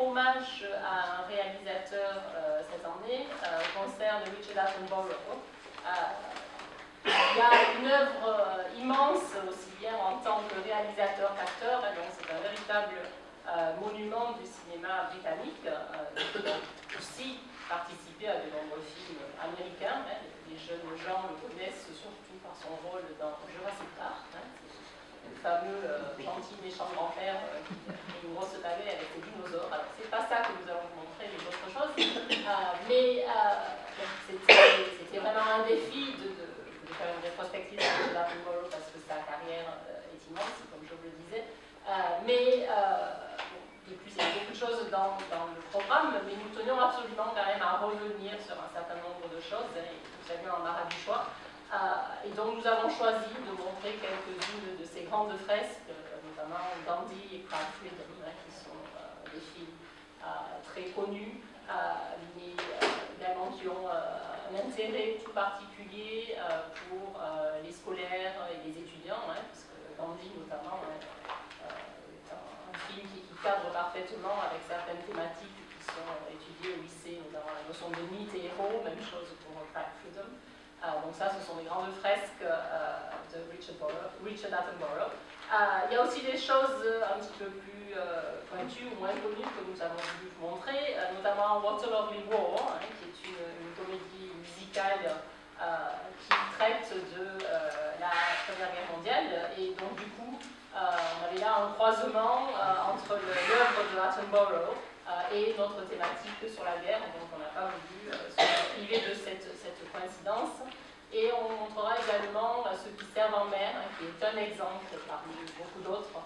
hommage à un réalisateur cette année concerne Richard Attenborough. Il y a une œuvre immense, aussi bien en tant que réalisateur qu'acteur, donc c'est un véritable monument du cinéma britannique, qui a aussi participé à de nombreux films américains. Les jeunes gens le connaissent surtout par son rôle dans Jurassic Park, le fameux gentil méchant grand-père qui fait une grosse tavée avec des dinosaures. Alors c'est pas ça que nous allons vous montrer, mais d'autres choses. Mais c'était vraiment un défi de faire une rétrospective de Attenborough parce que sa carrière est immense, comme je vous le disais. De plus, il y a beaucoup de choses dans le programme, mais nous tenions absolument quand même à revenir sur un certain nombre de choses, et nous avions l'embarras du choix. Et donc nous avons choisi de montrer quelques-unes de ces grandes fresques, notamment Gandhi et Proud Freedom, qui sont des films très connus, mais également qui ont un intérêt tout particulier pour les scolaires et les étudiants, parce que Gandhi notamment film qui cadre parfaitement avec certaines thématiques qui sont étudiées au lycée, notamment la notion de mythe et héros, même chose pour Proud Freedom. Donc ça, ce sont les grandes fresques de Richard Attenborough. Il y a aussi des choses un petit peu plus pointues ou moins connues que nous avons voulu vous montrer, notamment What a Lovely War, qui est une comédie musicale qui traite de la Première Guerre mondiale, et donc du coup, on avait là un croisement entre l'œuvre de Attenborough et notre thématique sur la guerre, donc on n'a pas voulu se priver de cette coïncidence. Et on montrera également Ceux qui servent en mer, qui est un exemple parmi beaucoup d'autres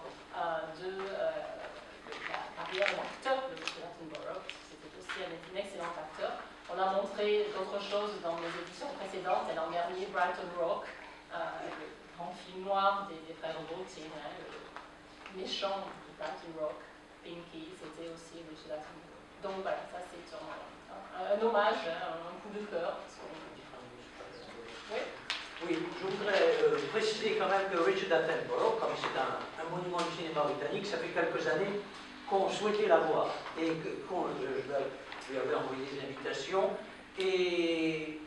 de la carrière d'acteur de M. Attenborough, c'était aussi un excellent acteur. On a montré d'autres choses dans nos éditions précédentes, et l'an dernier Brighton Rock, le grand film noir des frères Gauthier, le méchant de Brighton Rock, Pinky, c'était aussi Richard Attenborough. Donc voilà, ça c'est un hommage, un coup de cœur. Oui. Oui, je voudrais préciser quand même que Richard Attenborough, comme c'est un monument du cinéma britannique, ça fait quelques années qu'on souhaitait la voir et qu'on je lui avais envoyé des invitations. Et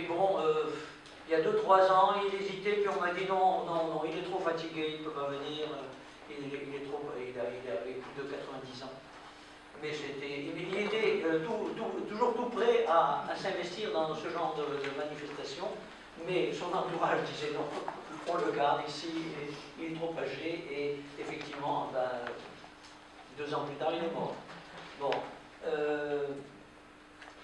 bon, il y a 2-3 ans, il hésitait, puis on m'a dit non, il est trop fatigué, il ne peut pas venir, il avait plus de 90 ans. Mais il était toujours tout prêt à s'investir dans ce genre de manifestation, mais son entourage disait non, on le garde ici, il est trop âgé, et effectivement, 2 ans plus tard, il est mort. Bon,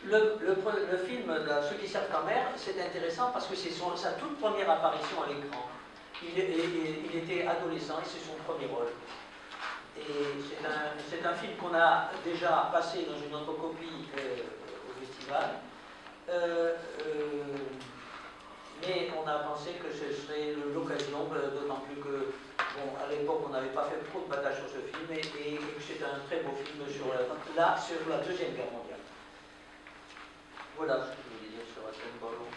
le film Ceux qui servent en mer, c'est intéressant parce que c'est sa toute première apparition à l'écran. Il était adolescent et c'est son premier rôle. Et c'est un film qu'on a déjà passé dans une autre copie au festival. Mais on a pensé que ce serait l'occasion, d'autant plus que, bon, à l'époque, on n'avait pas fait trop de bataille sur ce film, et que c'est un très beau film sur la Deuxième Guerre mondiale. Voilà ce que je voulais dire sur Attenborough.